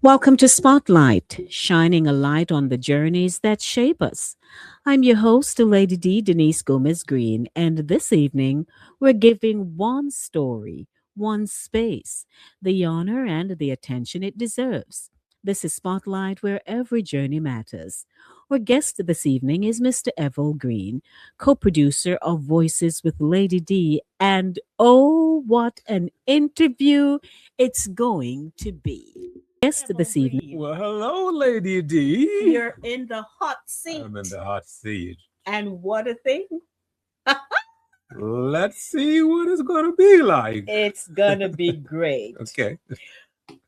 Welcome to Spotlight, shining a light on the journeys that shape us. I'm your host, Lady D. Denise Gomez Green, and this evening we're giving one story, one space, the honor and the attention it deserves. This is Spotlight, where every journey matters. Our guest this evening is Mr. Evol Green, co producer of Voices with Lady D, and oh, what an interview it's going to be. Guest Evil this evening. Green. Well, hello, Lady D. You're in the hot seat. I'm in the hot seat. And what a thing. Let's see what it's going to be like. It's going to be great. Okay.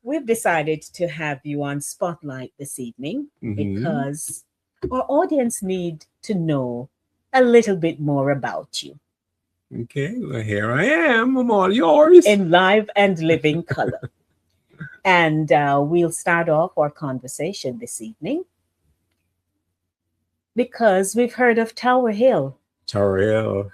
We've decided to have you on Spotlight this evening Mhm. because our audience need to know a little bit more about you Okay, well, here I am. I'm all yours. in live and living color. And we'll start off our conversation this evening because we've heard of Tower Hill. Terrell.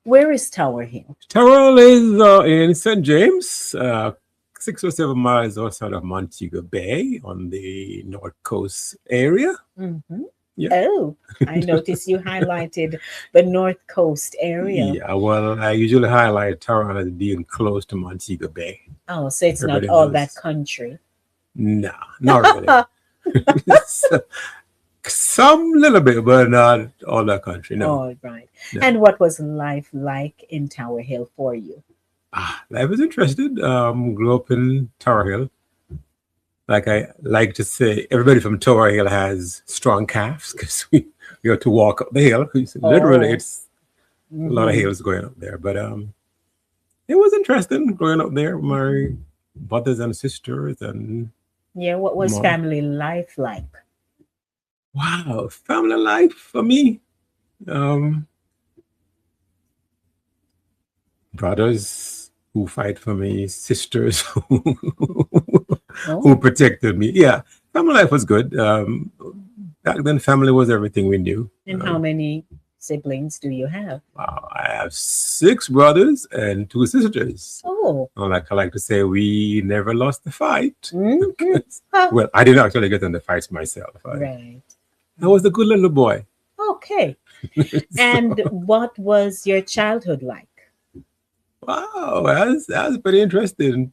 Where is Tower Hill? Terrell is in St. James, 6 or 7 miles outside of Montego Bay on the North Coast area. Mm-hmm. Yeah. Oh, I noticed you highlighted the North Coast area. Yeah, well, I usually highlight Terrell as being close to Montego Bay. Oh, so it's Everybody not all knows. that country. Nah, not really. Some little bit, but not all that country. No. All right. No. And what was life like in Tower Hill for you? Life was interested. Grew up in Tower Hill. Like I like to say, everybody from Tower Hill has strong calves because we have to walk up the hill. Literally, Oh. it's a lot of Mhm. hills going up there. But it was interesting growing up there with my brothers and sisters. And Yeah, what was Mom. family life like? wow, family life for me. Um, brothers who fight for me, sisters Oh, who protected me. Yeah, family life was good. Back then, family was everything we knew. and how many siblings do you have? I have 6 brothers and 2 sisters. Oh, I like to say, we never lost a fight. mhm. Well, I didn't actually get in the fights myself. Right. I was a good little boy. Okay. And what was your childhood like? Wow, that was pretty interesting.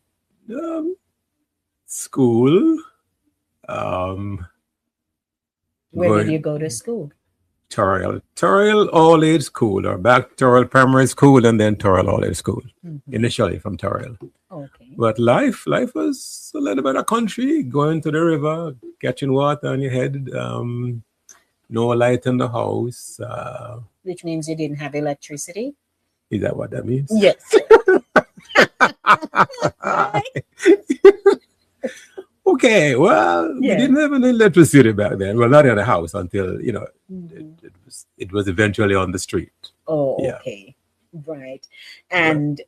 School. Where going- did you go to school? Torrell All Age School, or back Torrell Primary School and then Torrell All Age School. Mhm. Initially from Torrell. Okay. But life was a little bit of country, going to the river, catching water on your head, no light in the house. Which means you didn't have electricity? Is that what that means? Yes. Okay, well, Yeah. we didn't have any electricity back then. Well, not in the house until, Mhm. it was eventually on the street. Oh, Yeah. okay. Right. And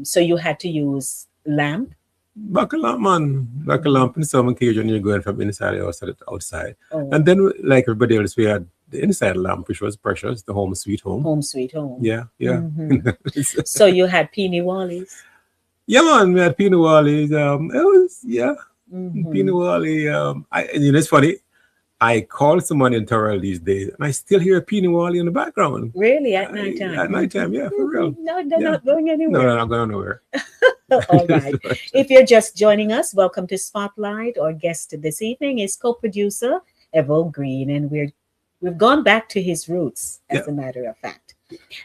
so you had to use lamp? Back a lamp, man. Back a lamp in some occasion you're going from inside to outside. Oh, And then, like everybody else, we had the inside lamp, which was precious, the home sweet home. home sweet home. Yeah, yeah. Mhm. So you had Peony Wallies? Yeah, man, we had Peanut Wallies. It was, yeah, Mhm. Peanut Wally. It's funny. I call someone in Torrell these days, and I still hear Peanut Wally in the background. Really, at nighttime? At nighttime, yeah, for real. No, they're Yeah. not going No, anywhere. they're not going nowhere. All right. If you're just joining us, welcome to Spotlight. Our guest this evening is co-producer Evol Green, and we've gone back to his roots, as a matter of fact.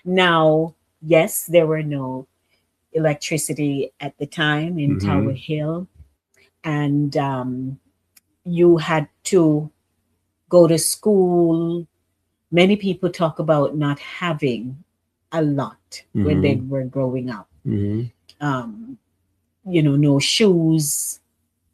Now, yes, there were no electricity at the time in Mhm. Tower Hill, and you had to go to school. Many people talk about not having a lot when they were growing up. Mhm. No shoes,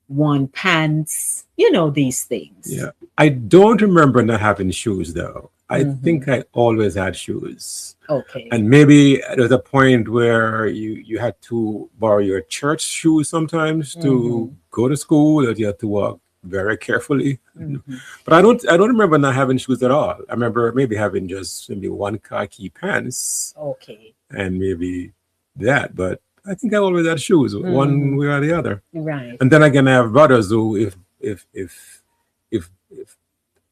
one pants, these things. Yeah. I don't remember not having shoes, though. I Mhm. think I always had shoes. Okay. And maybe there was a point where you had to borrow your church shoes sometimes to Mhm. go to school, that you had to walk very carefully. Mhm. But I don't remember not having shoes at all. I remember maybe having just maybe one khaki pants Okay. and maybe that. But I think I always had shoes, one Mhm. way or the other. Right. And then again, I have brothers who, if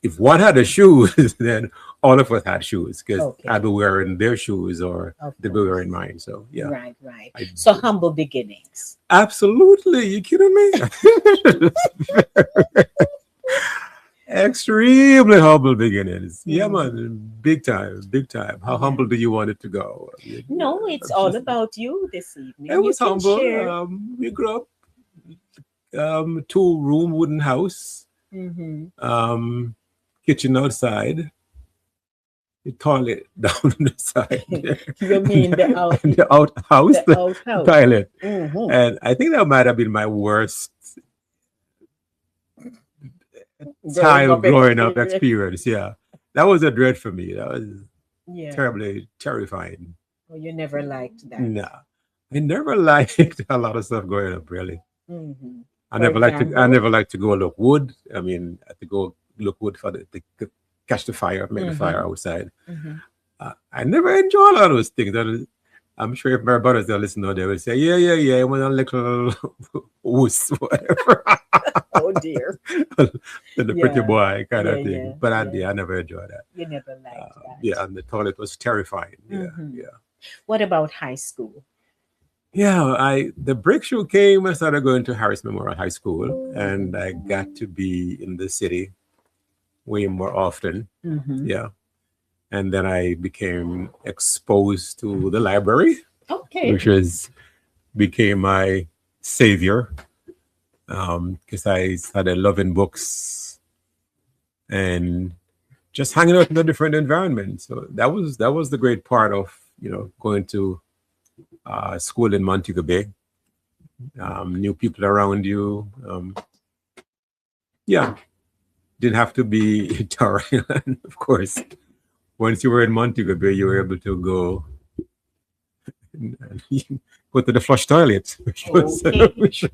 if one had the shoes, then all of us had shoes because Okay. I'd be wearing their shoes or Of they'd be wearing course. mine. So yeah, Right, right. I So humble beginnings. absolutely. You kidding me? Extremely humble beginnings. Yeah, Mhm. man, big time, big time. How Yeah. humble do you want it to go? No, it's all about you this It evening. You was can humble. share. We grew up two-room wooden house, Mm-hmm. um, kitchen outside, the toilet down on the side, You mean and the outhouse, the the outhouse? toilet. Mm-hmm. And I think that might have been my worst Growing up growing up experience. experience. Yeah, that was a dread for me. That was Yeah. terribly terrifying. Oh, you never liked that. Nah, I never liked a lot of stuff going up. Really, Mm-hmm. I For never liked to. I example. never liked to go look wood. I mean, I had to go look wood for the catch the fire, make the Mm-hmm. fire outside. Mm-hmm. I never enjoyed all those things. I'm sure if my brothers are listening, they will say, "Yeah, yeah, yeah, it was a little wuss, whatever." Oh dear. The pretty Yeah. boy kind Yeah, of yeah, thing. But yeah. I never enjoyed that. You never liked that. Yeah, and the toilet was terrifying. Yeah, Mm-hmm. yeah. What about high school? Yeah, I the breakthrough came. I started going to Harris Memorial High School, and I got to be in the city way more often. Mm-hmm. Yeah, and then I became exposed to the library, Okay. which was became my savior because I started loving books and just hanging out in a different environment. So that was the great part of going to school in Montego Bay. New people around you. Yeah, didn't have to be Tower Island, of course. Once you were in Montego Bay, you were able to go go to the flush toilet, Okay. which was, For a which,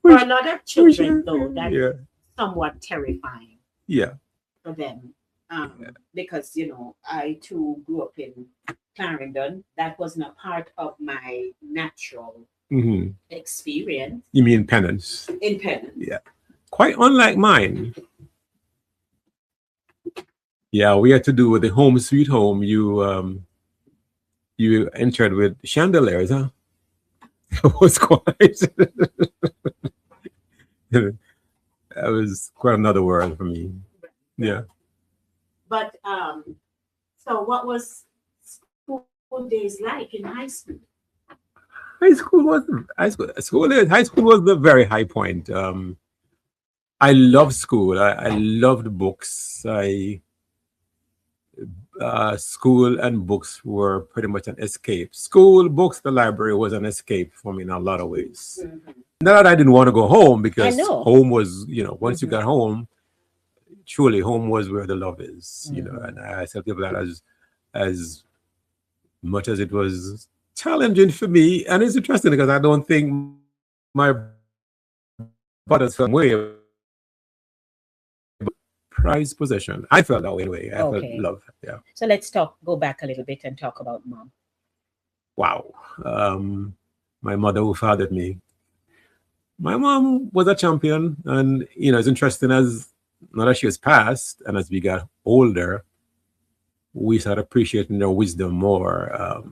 lot of which children, though, that's yeah, somewhat terrifying yeah, for them. Because, I too grew up in Clarendon. That was not part of my natural hmm. experience You mean penance? in Penn. Yeah, quite unlike mine. Yeah, we had to do with the home sweet home. You entered with chandeliers, huh? It was quite. That was quite another world for me. Yeah. But so what was school days like in high school? High school was the very high point. I loved school. I loved books. I School and books were pretty much an escape. School, books, the library was an escape for me in a lot of ways. Mm-hmm. Not that I didn't want to go home I because know. home was, once you Mm-hmm. got home, truly home was where the love is, Mm-hmm. and I tell people that as much as it was challenging for me, and it's interesting because I don't think my brothers felt way prized possession. I felt that way anyway. I felt Okay. love. Yeah. So let's go back a little bit and talk about mom. Wow. My mother who fathered me. My mom was a champion, and it's interesting as now that she has passed, and as we got older, we started appreciating their wisdom more.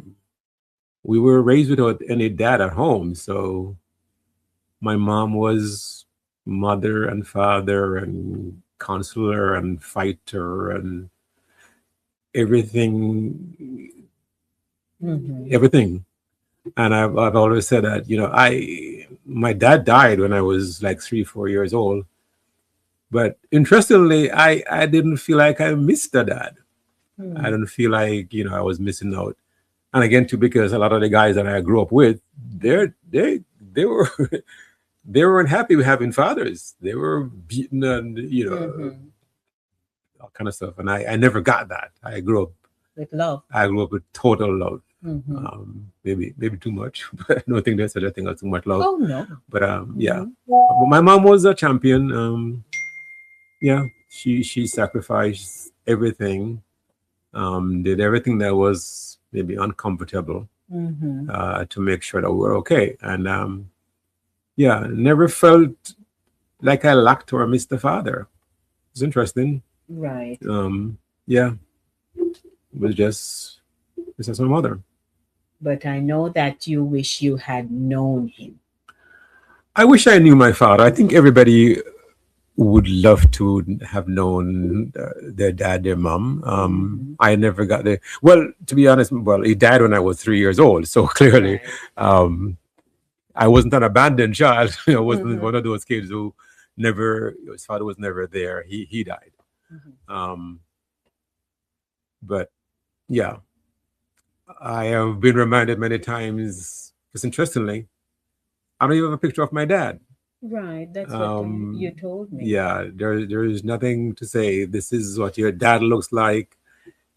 We were raised without any dad at home, so my mom was mother and father and counselor and fighter and everything, Mm-hmm. everything. And I've always said that my dad died when I was like 3-4 years old, but interestingly, I didn't feel like I missed a dad. I Mm-hmm. don't feel like I was missing out. And again, too, because a lot of the guys that I grew up with, they were they weren't happy with having fathers. They were beaten and Mm-hmm. all kind of stuff. And I never got that. With love. I grew up with total love. Mm-hmm. Maybe too much, but I don't think there's such a thing as too much love. Oh no. But yeah. Mm-hmm. But my mom was a champion. Yeah, she sacrificed everything. Did everything that was maybe uncomfortable Mm-hmm. to make sure that we were okay. And yeah, never felt like I lacked or missed a father. It's interesting. Right. Yeah, it was just my mother. But I know that you wish you had known him. I wish I knew my father. I think everybody would love to have known their dad, their mom. Hmm. I never got there. Well, to be honest, well, he died when I was 3 years old. So clearly, Right. um, I wasn't an abandoned child. I wasn't Hmm. one of those kids who never, his father was never there. He died. Hmm. Um, but yeah, I have been reminded many times, because interestingly, I don't even have a picture of my dad. Right. That's what you Um, told me. yeah, there is nothing to say. This is what your dad looks like,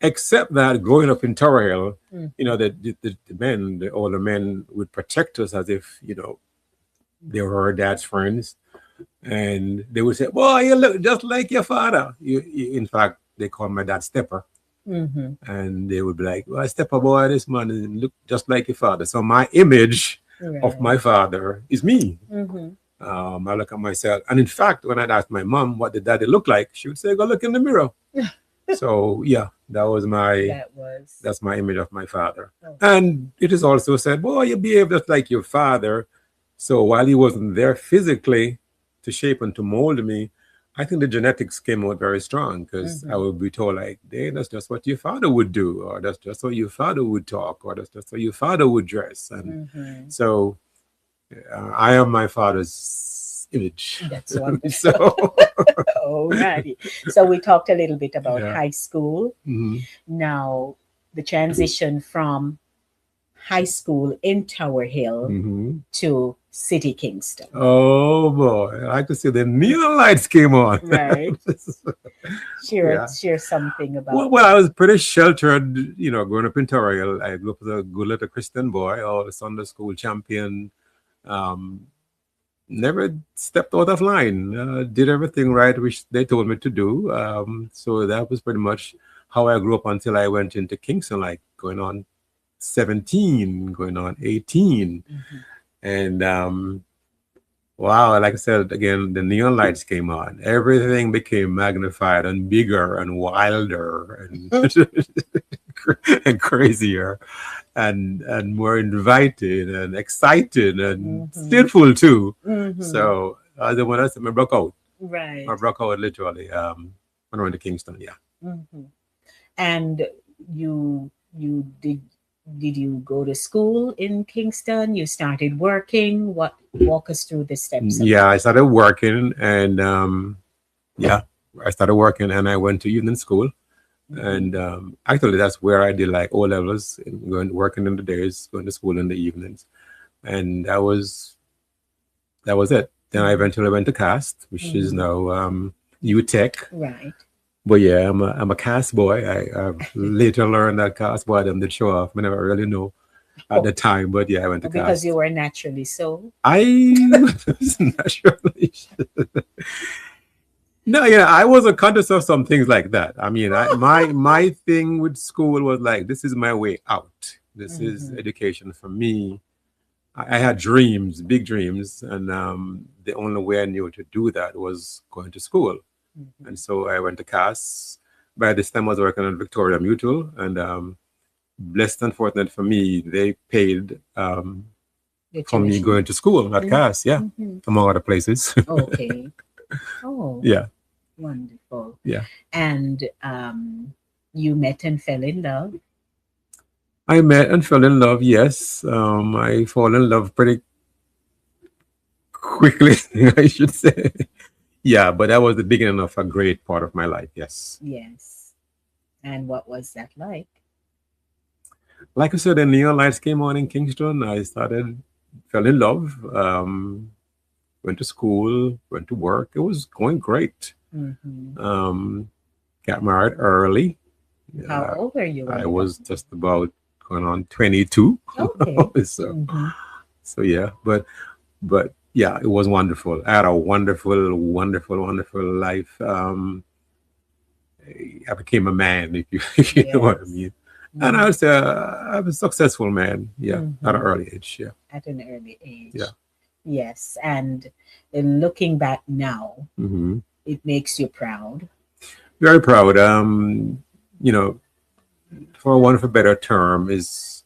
except that growing up in Tower Hill, Hmm. the men, the older men, would protect us as if they were our dad's friends, and they would say, "Boy, you look just like your father." In fact, they called my dad Stepper, Hmm. and they would be like, "Well, Stepper boy, this man look just like your father." So my image of Right. my father is me. Hmm. I look at myself, and in fact, when I'd ask my mom what did daddy look like, she would say, "Go look in the mirror." So yeah, That was. that's my image of my father. Oh. And it is also said, "Boy, you behave just like your father." So while he wasn't there physically to shape and to mold me, I think the genetics came out very strong because I Hmm. would be told like, "Hey, that's just what your father would do, or that's just how your father would talk, or that's just how your father would dress." And Hmm. so I am my father's image. That's wonderful. So Alrighty. So we talked a little bit about yeah. high school. Hmm. Now, the transition from high school in Tower Hill Hmm. to City Kingston. Oh boy, I could see the neon lights came on. Right. Share Yeah. share something Well, about well, I that. was pretty sheltered, growing up in Tower Hill. I grew up as a good little Christian boy, all Sunday school champion. Um, Never stepped out of line. Did everything right, which they told me to do. So that was pretty much how I grew up until I went into Kingston, like going on 17, going on 18. Hmm. And wow, like I said, again, the neon lights came on. Everything became magnified and bigger and wilder and and crazier and more inviting and exciting and Hmm. sinful too. Hmm. So the one I broke out. I Right. broke out literally when I went to Kingston. Yeah. Hmm. And you did you go to school in Kingston? You started working? What walk us through the steps of Yeah, that? I started working and yeah, I started working and I went to evening school. Hmm. And actually, that's where I did like O levels, going working in the days, going to school in the evenings, and that was it. Then I Hmm. eventually went to cast, which is Hmm. now UTech. Right. But yeah, I'm a cast boy. I've later learned that cast boy them did show off. I never really know at Oh, the time, but yeah, I went to because you cast. were naturally so. I was naturally no, yeah, I wasn't conscious of some things like that. I mean, my thing with school was like, this is my way out. This is Hmm. education for me. I had dreams, big dreams, and the only way I knew to do that was going to school. And Hmm. so I went to CAS. By this time, I was working on Victoria Mutual, and blessed and fortunate for me, they paid Your for me tuition. going to school at CAS, yeah, Mm-hmm. among other places. Okay. Oh, Yeah, wonderful. yeah. And you met and fell in love. I met and fell in love. Yes, I fall in love pretty quickly, I should say. Yeah, but that was the beginning of a great part of my life. Yes, Yes. And what was that like? like I said, the neon lights came on in Kingston. I started, fell in love. Went to school, went to work. It was going great. Hmm. Um, got married early. How Uh, old were you when I you got was married? just about going on 22. Okay. so, Hmm. so yeah, but yeah, it was wonderful. I had a wonderful, wonderful, wonderful life. I became a man, if you, if you know what I Yes. mean. And Hmm. I was a successful man. Yeah, at an Hmm. early age. Yeah, At an early age. yeah. Yes. And looking back now, Hmm. it makes you proud. Very proud. You know, for one of a better term, is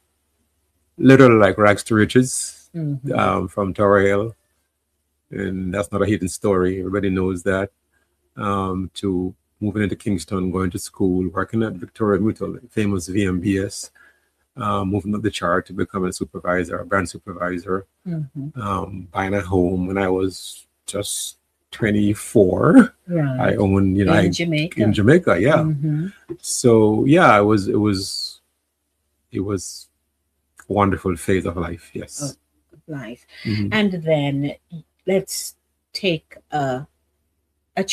literally like rags to riches, Hmm. from Tower Hill, and that's not a hidden story. Everybody knows that. To moving into Kingston, going to school, working at Victoria Mutual, famous VMBS, moving up the chart to become a supervisor, a brand supervisor, Hmm. buying a home when I was just 24. I Right. owned, In in Jamaica. Jamaica, yeah. Hmm. So yeah, it was a wonderful phase of life. Of Yes. life. Hmm. And then let's take a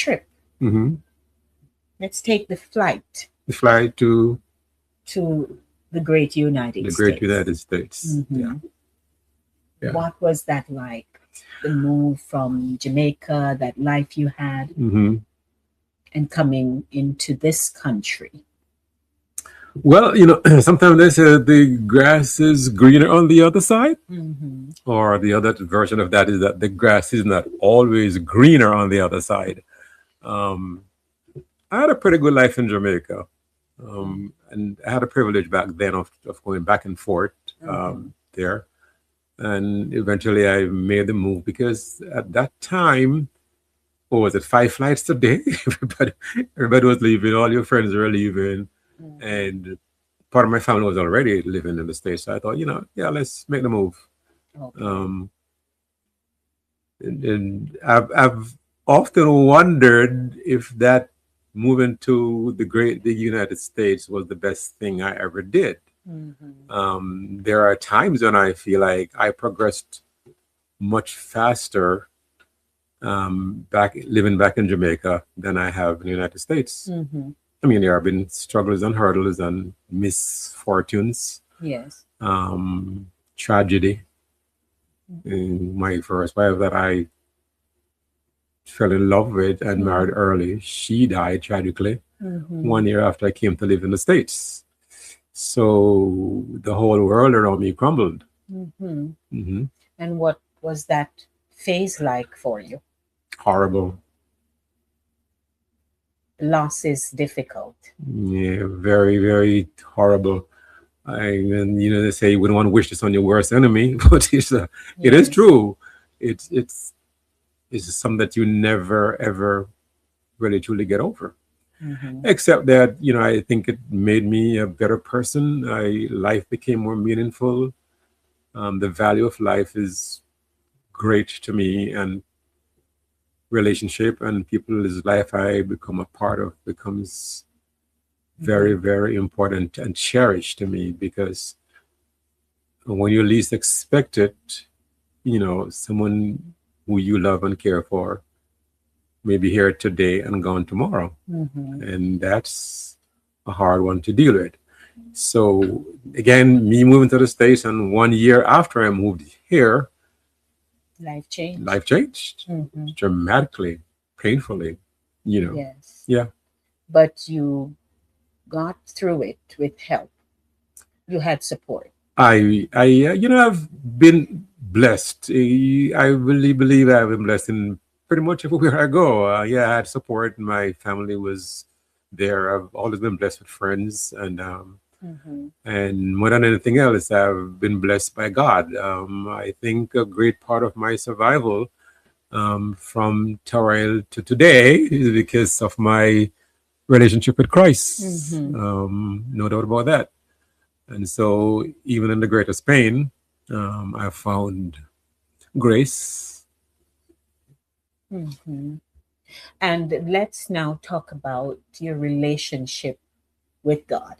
trip. Hmm. Let's take the flight The flight to to the great United the great States. United States. Yeah, Hmm. yeah. What was that like? The move from Jamaica, that life you had, Hmm. and coming into this country. Well, sometimes they say the grass is greener on the other side, Hmm. or the other version of that is that the grass is not always greener on the other side. Um, I had a pretty good life in Jamaica, and I had a privilege back then of going back and forth Hmm. there. And eventually I made the move because at that time, what was it, 5 flights a day? Everybody was leaving, all your friends were leaving, Hmm. and part of my family was already living in the States. So I thought, yeah, let's make the move. Okay. Um, and I've often wondered if that moving to the United States was the best thing I ever did. Hmm. There are times when I feel like I progressed much faster back living back in Jamaica than I have in the United States. Hmm. I mean, there have been struggles and hurdles and misfortunes, Yes. tragedy. My first wife that I fell in love with and married Hmm. early, she died tragically Hmm. 1 year after I came to live in the States. So the whole world around me crumbled. Hmm. Hmm. And what was that phase like for you? Horrible. Loss is difficult. Yeah, very, very horrible. And they say you wouldn't want to wish this on your worst enemy, but it is Yes. true. It's something that you never ever really truly get over. Hmm. Except that I think it made me a better person. Life became more meaningful. The value of life is great to me, and relationship and people's life I become a part of becomes very, Hmm. very important and cherished to me, because when you least expect it, someone who you love and care for may be here today and gone tomorrow. Hmm. And that's a hard one to deal with. So, again, me moving to the States, and 1 year after I moved here, Life changed. life changed Hmm. dramatically, painfully, you know. Yes. Yeah. But you got through it with help. You had support. I've been blessed. I really believe I've been blessed in pretty much everywhere I go. Yeah, I had support. My family was there. I've always been blessed with friends, Hmm. and more than anything else, I've been blessed by God. I think a great part of my survival from Terrell to today is because of my relationship with Christ. Hmm. No doubt about that. And so, even in the greatest pain, I found grace. Hmm. And let's now talk about your relationship with God,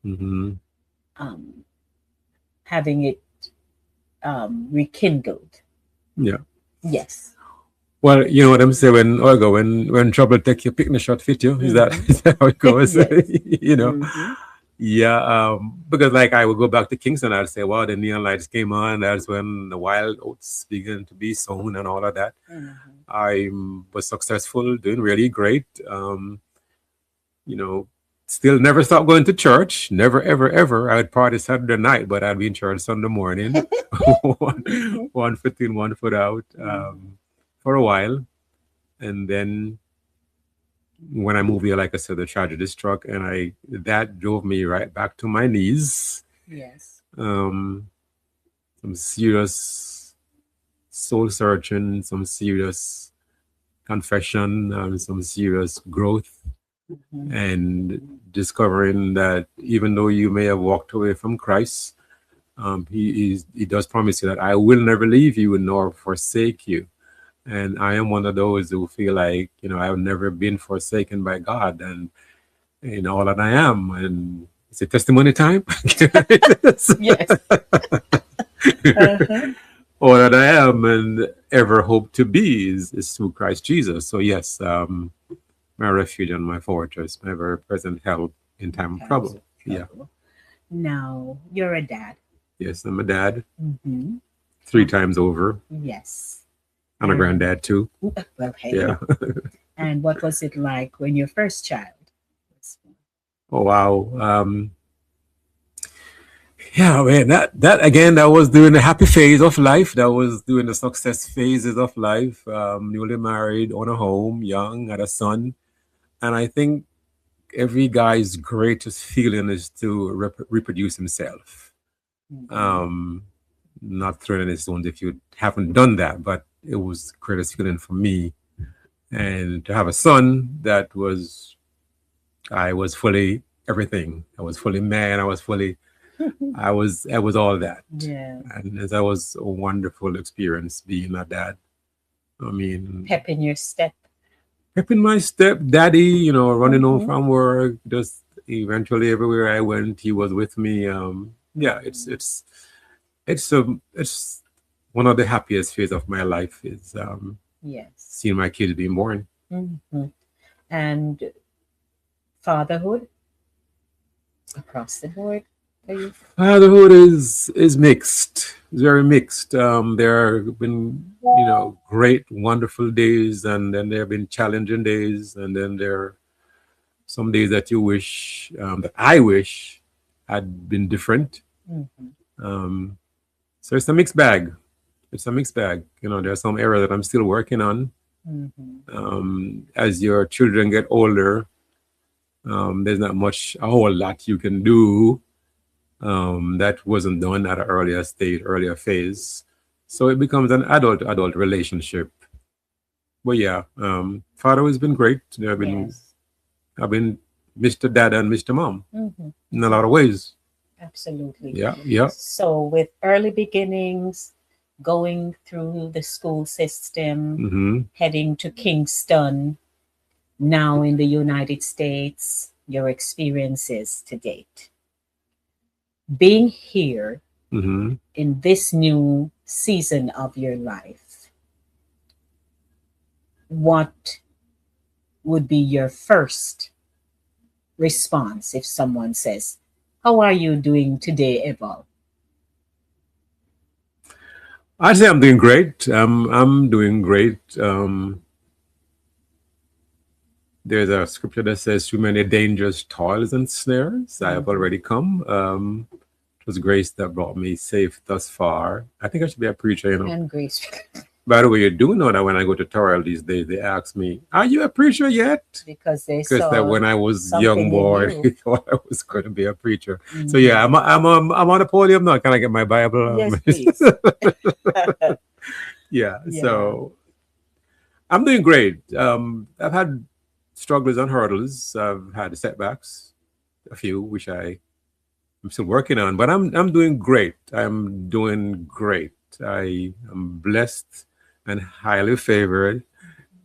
Hmm. um, having it rekindled. Yeah. Yes. Well, you know what I'm saying, when trouble take you, pick the shot fit you. Is that, Hmm. is that how it goes? Yes. you know, Hmm. yeah. Because like I would go back to Kingston, I'd say, wow, the neon lights came on. That's when the wild oats began to be sown and all of that. Hmm. I was successful, doing really great. You know, Still never stopped going to church. Never, ever, ever. I'd party Saturday night, but I'd be in church Sunday morning. one foot in, one foot out, for a while. And then when I moved here, like I said, the tragedy struck, and that drove me right back to my knees. Yes. Some serious soul searching, some serious confession, some serious growth, and discovering that even though you may have walked away from Christ, he does promise you that I will never leave you nor forsake you. And I am one of those who feel like, I've never been forsaken by God, and all that I am. And it's a testimony time. Yes. Uh-huh. All that I am and ever hope to be is through Christ Jesus. So yes, my refuge and my fortress, my very present help in time of trouble. Yeah. Now, you're a dad. Yes, I'm a dad. Mm-hmm. 3 times over. Yes. And a granddad too. Well, hey. Yeah. And what was it like when your first child was born? Oh wow. Yeah, man, that again, that was during the happy phase of life. That was during the success phases of life. Newly married, own a home, young, had a son. And I think every guy's greatest feeling is to reproduce himself. Not throwing any stones if you haven't done that, but it was the greatest feeling for me. And to have a son I was fully everything. I was fully man. I was all that. Yeah. And that was a wonderful experience being a dad. I mean, Pep in your step. Pep in my step, daddy, running home from work, just eventually everywhere I went, he was with me. Yeah, it's one of the happiest phases of my life is Yes. seeing my kids being born. Mm-hmm. And fatherhood across the board for you? Fatherhood is mixed. It's very mixed. There have been, great, wonderful days, and then there have been challenging days, and then there are some days that you wish, that I wish had been different. So it's a mixed bag. It's a mixed bag. There are some areas that I'm still working on. As your children get older, there's not a whole lot you can do that wasn't done at an earlier stage, earlier phase. So it becomes an adult relationship. But yeah, father has been great. I've been Mr. Dad and Mr. Mom in a lot of ways. Absolutely. Yeah. So with early beginnings, going through the school system, heading to Kingston, now in the United States, your experiences to date. Being here in this new season of your life, what would be your first response if someone says, "How are you doing today, Evol?" I'd say I'm doing great. I'm doing great. There's a scripture that says, "Through many dangers, toils, and snares, I have already come." It was grace that brought me safe thus far. I think I should be a preacher, And grace. By the way, you do know that when I go to Torrell these days, they ask me, "Are you a preacher yet?" Because that when I was a young boy, they thought I was going to be a preacher. So yeah, I'm on a podium now. Can I get my Bible? Yes, please. Yeah. So I'm doing great. I've had struggles and hurdles. I've had setbacks, a few, which I'm still working on, but I'm doing great. I'm doing great. I am blessed and highly favored.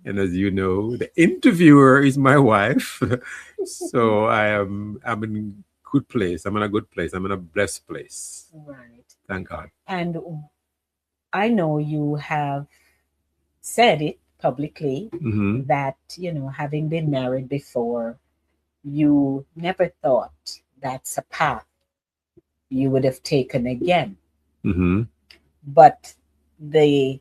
And as you know, the interviewer is my wife. So I'm in good place. I'm in a good place. I'm in a blessed place. Right. Thank God. And I know you have said it publicly that, having been married before, you never thought that's a path you would have taken again. But the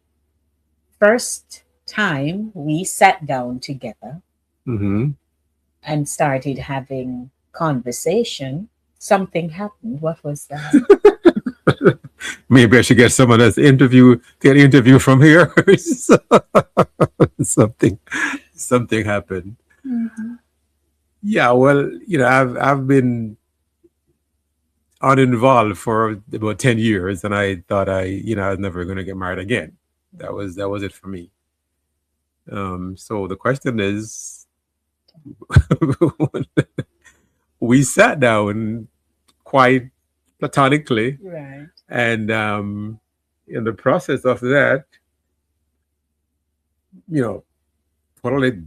first time we sat down together and started having conversation, something happened. What was that? Maybe I should get someone that's get interview from here. something, something happened. Mm-hmm. Yeah, well, I've been uninvolved for about 10 years, and I thought I was never going to get married again. That was it for me. So the question is, we sat down quite platonically, Right. and in the process of that, you know, totally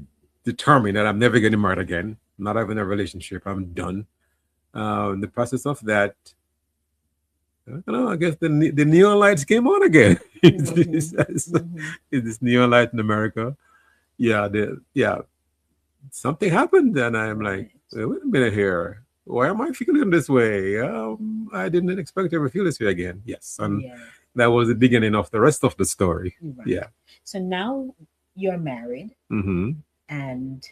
determined that I'm never getting married again. Not having a relationship. I'm done. In the process of that, I don't know. I guess the neon lights came on again. Mm-hmm. It's Mm-hmm. this neon light in America. Yeah, something happened, and I'm like, Right. wait a minute here. Why am I feeling this way? I didn't expect to ever feel this way again. Yes, and Yes. that was the beginning of the rest of the story. Right. Yeah. So now you're married Mm-hmm. and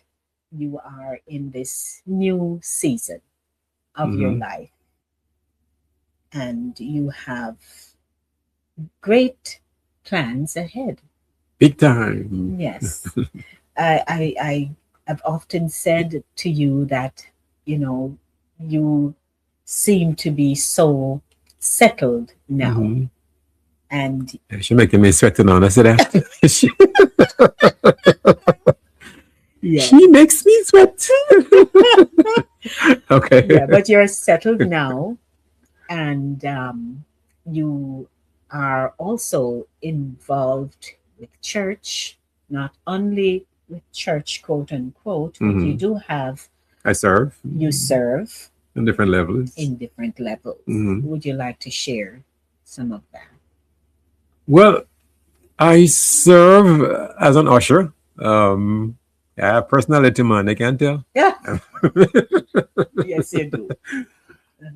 you are in this new season of your Mm-hmm. life, and you have great plans ahead. Big time. Yes. I have often said to you that, you know, you seem to be so settled now. Mm-hmm. And Yeah, she's making me sweating on. I said that. she, yes. she makes me sweat. Okay. Yeah, but you're settled now, and you are also involved with church, not only with church, quote unquote, but you Mm-hmm. do have, I serve you serve in different levels. in different levels. Mm-hmm. Would you like to share some of that? Well, I serve as an usher. Um, I have personality, man. I can tell. Yeah, yes, you do.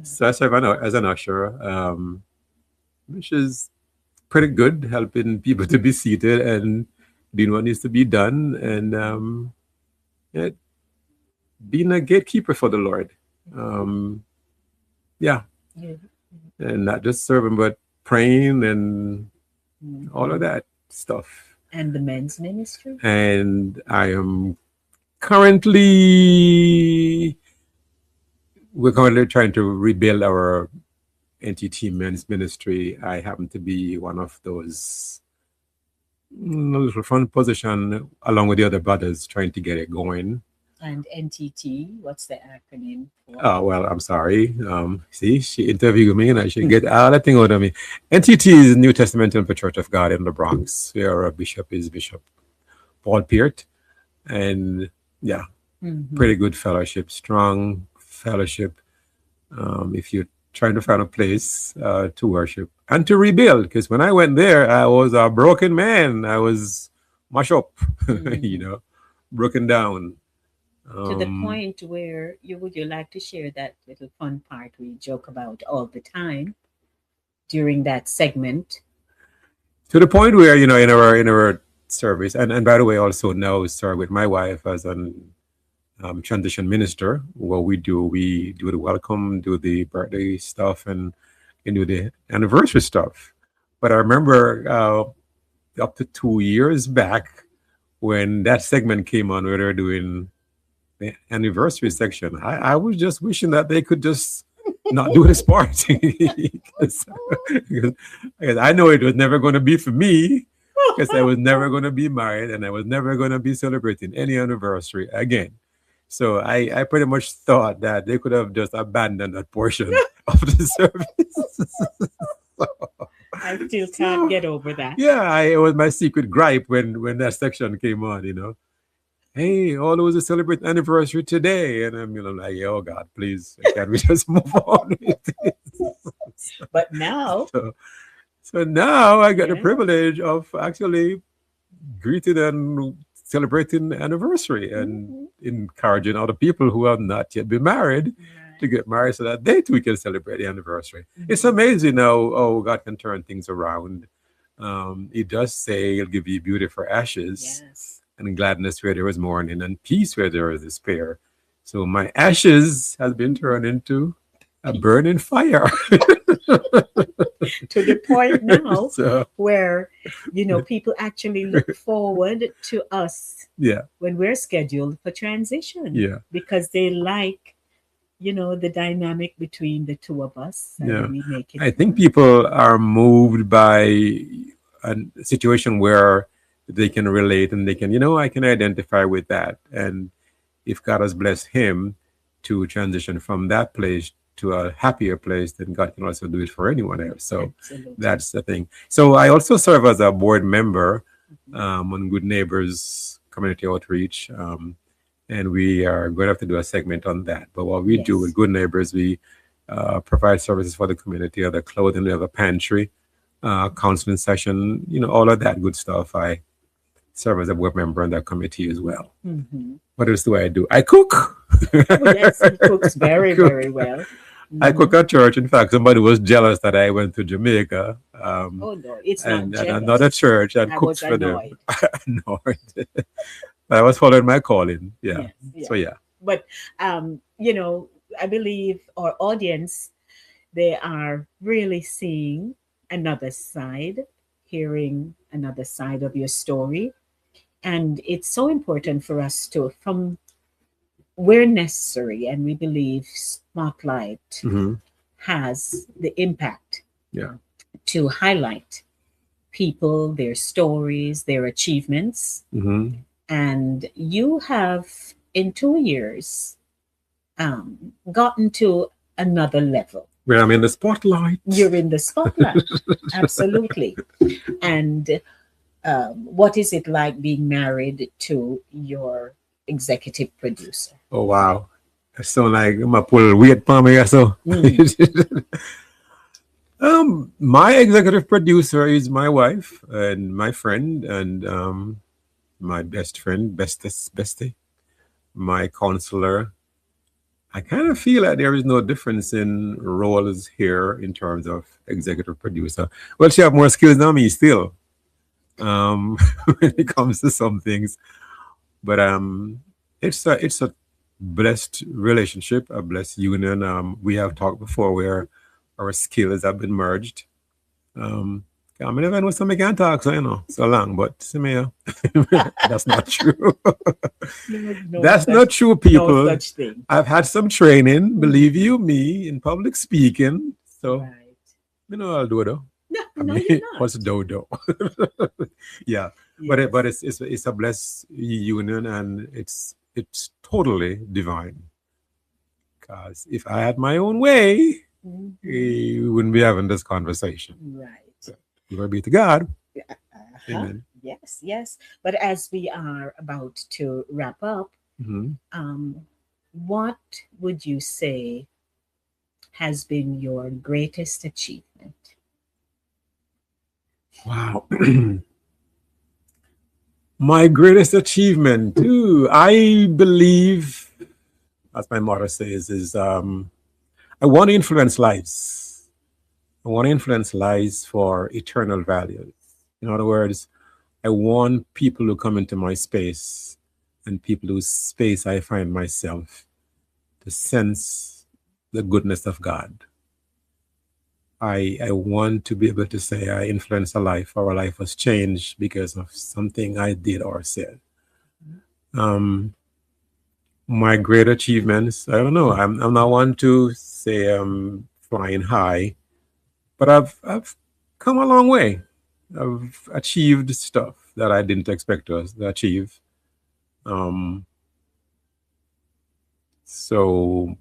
So I serve as an usher, which is pretty good, helping people to be seated and doing what needs to be done, and yeah, being a gatekeeper for the Lord. Um, yeah, Yeah. and not just serving, but praying and all of Mhm. that stuff. And the men's ministry? And I am currently we're currently trying to rebuild our NTT men's ministry. I happen to be one of those little front position along with the other brothers trying to get it going. And NTT, what's the acronym for? Oh well, I'm sorry. See, she interviewed me, and I should get all that thing out of me. NTT is New Testament Temple Church of God in the Bronx, where our bishop is Bishop Paul Peart, and yeah, Mhm. pretty good fellowship, strong fellowship. If you're trying to find a place to worship and to rebuild, because when I went there, I was a broken man. I was mashed up, Mhm. broken down. To the Um, point where you like to share that little fun part we joke about all the time during that segment? to the point where in our service, and by the way, also now serve with my wife as an transition minister. What we do the welcome, do the birthday stuff, and do the anniversary stuff. But I remember up to 2 years back when that segment came on where they're doing the anniversary section. I was just wishing that they could just not do this part because I know it was never going to be for me because I was never going to be married and I was never going to be celebrating any anniversary again. So I pretty much thought that they could have just abandoned that portion of the service. I still can't So get over that. yeah, it was my secret gripe when that section came on. Hey, all those who celebrate anniversary today, and I'm like, oh God, please, can we just move on with this? But now, So, so now I get the yeah. privilege of actually greeting and celebrating anniversary and Mhm. encouraging other people who have not yet been married to Right. get married so that they too can celebrate the anniversary. It's Mhm. amazing how God can turn things around. He does say he'll give you beauty for ashes Yes. and gladness where there is mourning and peace where there is despair. So my ashes has been turned into a burning fire. To the point now So where, people actually look forward to us yeah, when we're scheduled for transition yeah, because they like, the dynamic between the two of us yeah. and we make it I think work. people are moved by a situation where they can relate and they can, I can identify with that. And if God has blessed him to transition from that place to a happier place, then God can also do it for anyone else. So Absolutely. that's the thing. So I also serve as a board member Mhm. on Good Neighbors Community Outreach. And we are going to have to do a segment on that. But what we do with Yes. Good Neighbors, we provide services for the community, other clothing, we have a pantry, counseling session, all of that good stuff. I serve as a board member on that committee as well. Hmm. What else do I do? I cook. Oh, yes, he cooks I very, cook. very well. I Hmm. cook at church. In fact, somebody was jealous that I went to Jamaica Oh, no, it's not and another jealous. church and I cooked was for them. annoyed. No, I was following my calling. Yeah. Yes, So yes. yeah. But, I believe our audience, they are really seeing another side, hearing another side of your story. And it's so important for us to, from where necessary, and we believe Spotlight Hmm. has the impact Yeah. to highlight people, their stories, their achievements. Hmm. And you have, in 2 years, gotten to another level. Where I'm in the spotlight. You're in the spotlight. Absolutely. And what is it like being married to your executive producer? Oh wow. So like I'm gonna pull weight for me so. Mm. My executive producer is my wife and my friend and my best friend, bestest, bestie, my counselor. I kind of feel like there is no difference in roles here in terms of executive producer. Well, she have more skills than me still, when it comes to some things. But it's a blessed relationship, a blessed union. We have talked before where our skills have been merged. Um, I mean, never know somebody can talk, so so long, but see me, that's not true. No, no That's such, not true, no people. such thing. I've had some training, Mm. believe you me, in public speaking. So, Right. I'll do it though. No, I no, mean, you're what's not. dodo? Yeah, but Yes. it's a blessed union, and it's totally divine. Because if I had my own way, Hmm. we wouldn't be having this conversation. Right. So, glory be to God. Uh-huh. Amen. Yes, yes. But as we are about to wrap up, Hmm. what would you say has been your greatest achievement? Wow. My greatest achievement, I believe, as my motto says, is I want to influence lives. I want to influence lives for eternal values. In other words, I want people who come into my space and people whose space I find myself to sense the goodness of God. I want to be able to say I influenced a life or a life was changed because of something I did or said. Um, my great achievements, I don't know. I'm not one to say I'm flying high, but I've come a long way. I've achieved stuff that I didn't expect to achieve. Um, so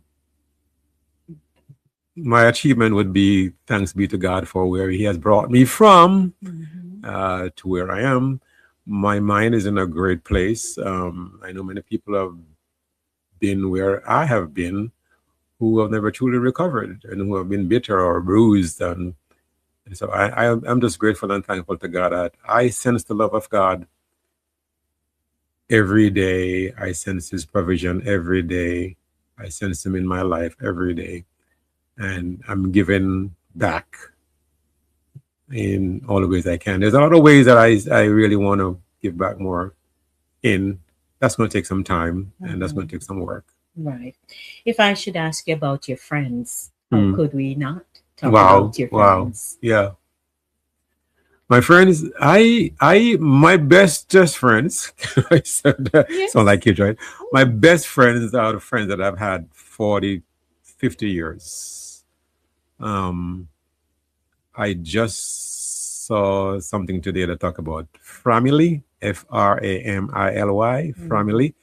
my achievement would be thanks be to God for where He has brought me from Hmm. to where I am. My mind is in a great place. I know many people have been where I have been who have never truly recovered and who have been bitter or bruised. And so I'm just grateful and thankful to God that I sense the love of God every day. I sense His provision every day. I sense Him in my life every day. And I'm giving back in all the ways I can. There's a lot of ways that I really want to give back more in. That's going to take some time and that's going Hmm. to take some work. Right. If I should ask you about your friends, how Hmm. could we not talk Wow, about your wow, friends? yeah. My friends, my bestest friends. I said that, sound Yes. like you, right? My best friends are the friends that I've had 40, 50 years. Um, I just saw something today that talk about family, Family, Mm-hmm. family.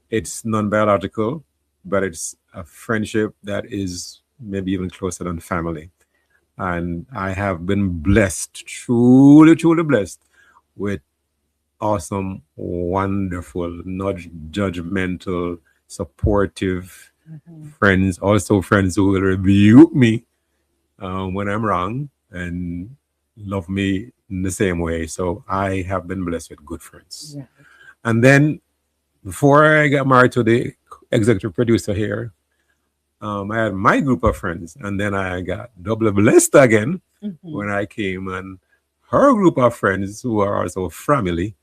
It's non-biological, but it's a friendship that is maybe even closer than family. And I have been blessed, truly, truly blessed with awesome, wonderful, not judgmental, supportive Mm-hmm. friends. Also, friends who will rebuke me when I'm wrong and love me in the same way. So I have been blessed with good friends. Right. And then before I got married to the executive producer here, I had my group of friends, and then I got double blessed again Mm-hmm. when I came and her group of friends who are also family.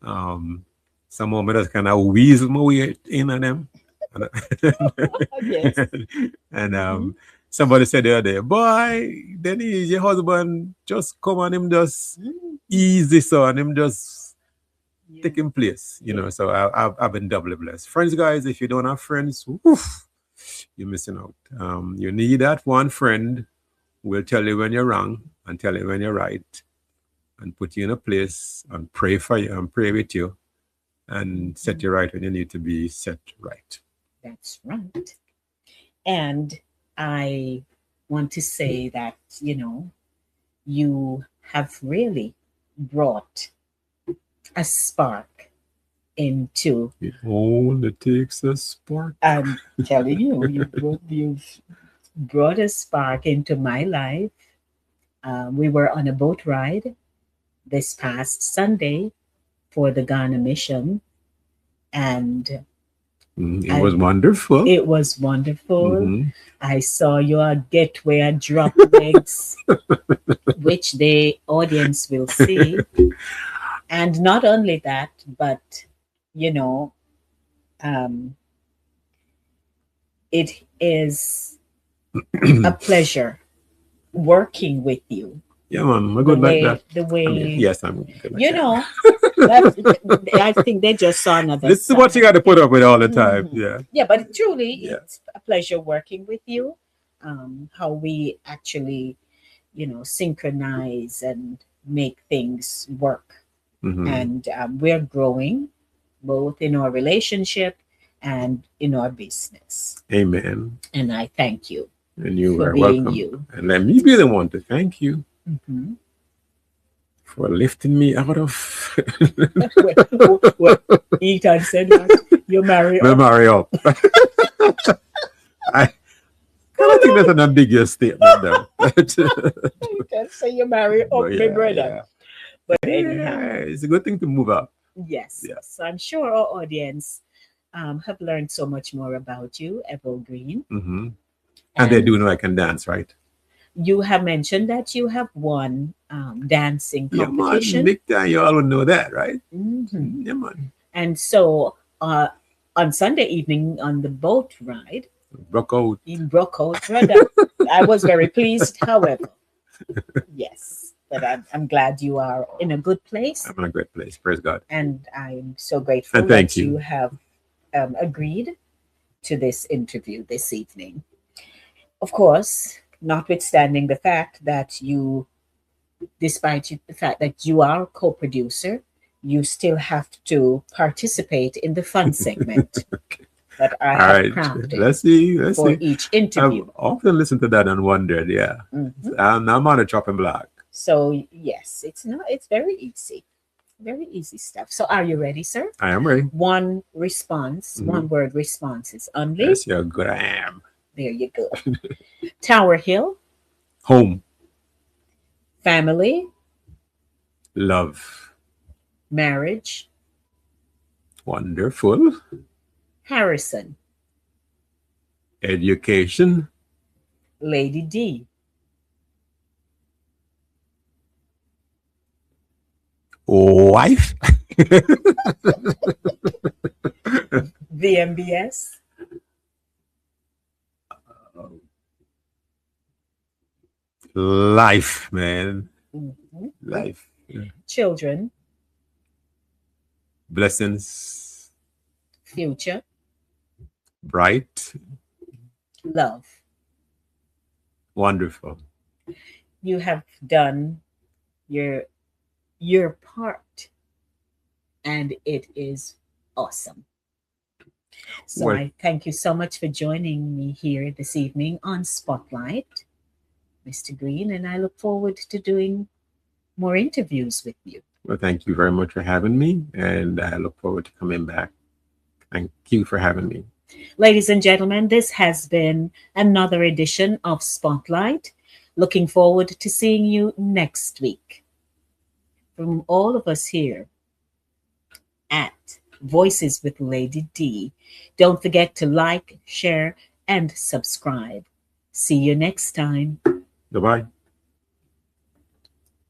Um, some of me just kind of weasel my way in on them. And, Yes. and Mm-hmm. somebody said the other day, boy, Denise, your husband just come on him just Mm-hmm. easy so and him just Yeah. taking place, you Yeah. know. So I've been doubly blessed. Friends, guys, if you don't have friends, oof, you're missing out. You need that one friend who will tell you when you're wrong and tell you when you're right and put you in a place and pray for you and pray with you and set Mm-hmm. you right when you need to be set right. That's right. And I want to say that, you have really brought a spark into. It only takes a spark. I'm telling you, you've brought a spark into my life. We were on a boat ride this past Sunday for the Ghana mission, and It I was wonderful. it was wonderful. Hmm. I saw your getaway drop legs, which the audience will see. And not only that, but you know, um, it is a pleasure working with you. Yeah, man, I'm The good like that. way, the I mean, way, yes, I'm good like you that. know, that I think they just saw another This is what you side. got to put up with all the time. Mhm. Yeah, Yeah, but truly, yeah. it's a pleasure working with you. How we actually, synchronize and make things work. Hmm. And we're growing both in our relationship and in our business. Amen. And I thank you And you for are being welcome. you. And let me be the one to thank you Mhm. for lifting me out of What Ethan said, what? You marry my up. Mario. I kind of think that's an ambiguous statement, though. But, Ethan say you marry up, but my yeah, brother. yeah. But anyhow, Yeah, it's a good thing to move up. yes. Yeah. So I'm sure our audience have learned so much more about you, Evol Green. Hmm. And they And do know I can dance, right? you have mentioned that you have won dancing Yeah, man. competition. Big time. You all would know that, right? Hmm. Yeah, man. And so on Sunday evening on the boat ride, Rock out. in broke out, brother. I was very pleased, however. Yes, but I'm glad you are in a good place. I'm in a great place. Praise God. And I'm so And grateful thank that you you. have agreed to this interview this evening. Of course, notwithstanding the fact that the fact that you are a co producer, you still have to participate in the fun segment that I All have right. crafted Let's see. Let's for see. each I've interview. often listened to that and wondered, yeah. Mhm. I'm on a chopping block. So, yes, it's very easy. Very easy stuff. So, are you ready, sir? I am ready. One response, Hmm. one word responses only. Yes, you're good. I am. There you go. Tower Hill, Home. family, Love. marriage, Wonderful. Harrison, Education. Lady D, Wife. VMBS, Life, man. Mhm. Life. Yeah. Children, Blessings. future, Bright. love. Wonderful. You have done your your part, and it is awesome. So Well, I thank you so much for joining me here this evening on Spotlight, Mr. Green, and I look forward to doing more interviews with you. well, thank you very much for having me, and I look forward to coming back. Thank you for having me. Ladies and gentlemen, this has been another edition of Spotlight. Looking forward to seeing you next week. From all of us here at Voices with Lady D, don't forget to like, share, and subscribe. See you next time. Goodbye.